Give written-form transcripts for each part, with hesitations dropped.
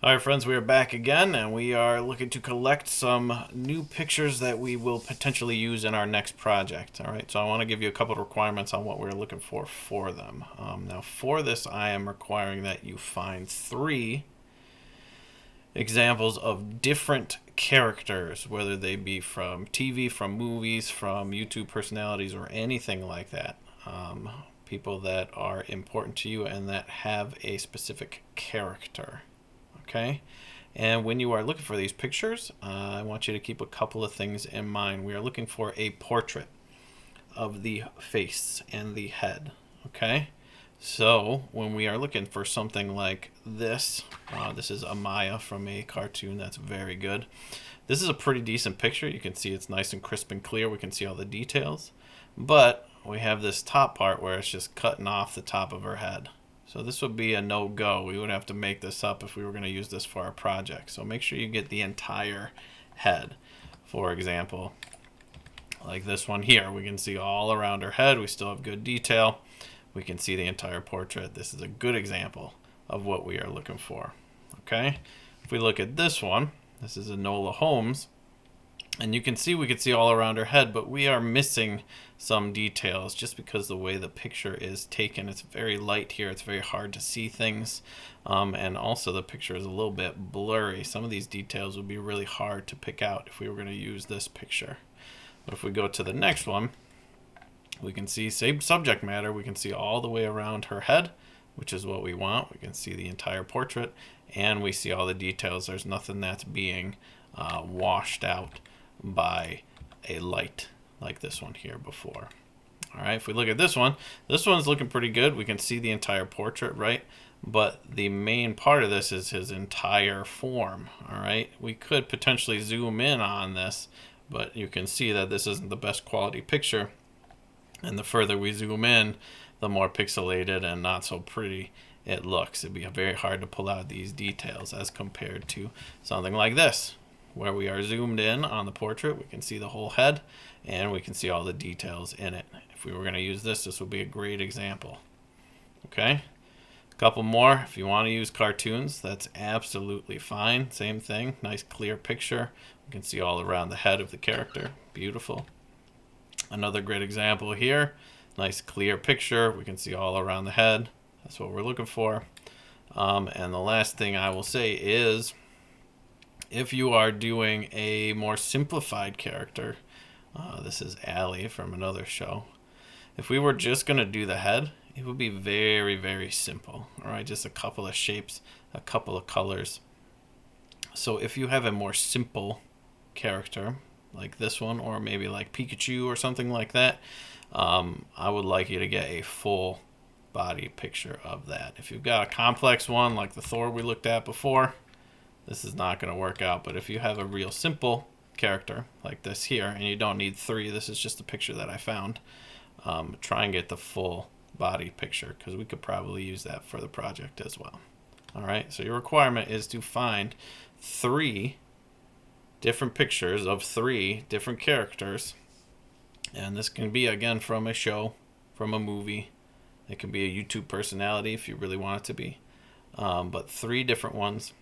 All right, friends, we are back again, and we are looking to collect some new pictures that we will potentially use in our next project. All right, so I want to give you a couple of requirements on what we're looking for them. Now, for this, I am requiring that you find 3 examples of different characters, whether they be from TV, from movies, from YouTube personalities, or anything like that. People that are important to you and that have a specific character. Okay, and when you are looking for these pictures, I want you to keep a couple of things in mind. We are looking for a portrait of the face and the head. Okay, so when we are looking for something like this, this is Amaya from a cartoon that's very good. This is a pretty decent picture. You can see it's nice and crisp and clear. We can see all the details, but we have this top part where it's just cutting off the top of her head. So this would be a no-go. We would have to make this up if we were going to use this for our project. So make sure you get the entire head. For example, like this one here, we can see all around her head. We still have good detail. We can see the entire portrait. This is a good example of what we are looking for. Okay? If we look at this one, this is Enola Holmes. And you can see we can see all around her head, but we are missing some details just because the way the picture is taken. It's very light here. It's very hard to see things. And also the picture is a little bit blurry. Some of these details would be really hard to pick out if we were going to use this picture. But if we go to the next one, we can see same subject matter. We can see all the way around her head, which is what we want. We can see the entire portrait, and we see all the details. There's nothing that's being washed out by a light like this one here before. All right, if we look at this one's looking pretty good. We can see the entire portrait, right? But the main part of this is his entire form. All right, we could potentially zoom in on this, but you can see that this isn't the best quality picture. And the further we zoom in, the more pixelated and not so pretty it looks. It'd be very hard to pull out these details as compared to something like this, where we are zoomed in on the portrait. We can see the whole head, and we can see all the details in it. If we were going to use this, this would be a great example. Okay, a couple more. If you want to use cartoons, that's absolutely fine. Same thing, nice clear picture. We can see all around the head of the character. Beautiful. Another great example here. Nice clear picture. We can see all around the head. That's what we're looking for. And the last thing I will say is, if you are doing a more simplified character, this is Allie from another show. If we were just going to do the head, it would be very, very simple. All right, just a couple of shapes, a couple of colors. So if you have a more simple character, like this one, or maybe like Pikachu or something like that, I would like you to get a full body picture of that. If you've got a complex one like the Thor we looked at before, this is not going to work out. But if you have a real simple character like this here, and you don't need 3, this is just a picture that I found, try and get the full body picture, because we could probably use that for the project as well. All right, so your requirement is to find 3 different pictures of 3 different characters, and this can be again from a show, from a movie. It can be a YouTube personality if you really want it to be, but 3 different ones.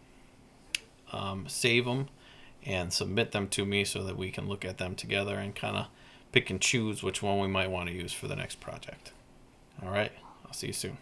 Save them and submit them to me so that we can look at them together and kind of pick and choose which one we might want to use for the next project. All right, I'll see you soon.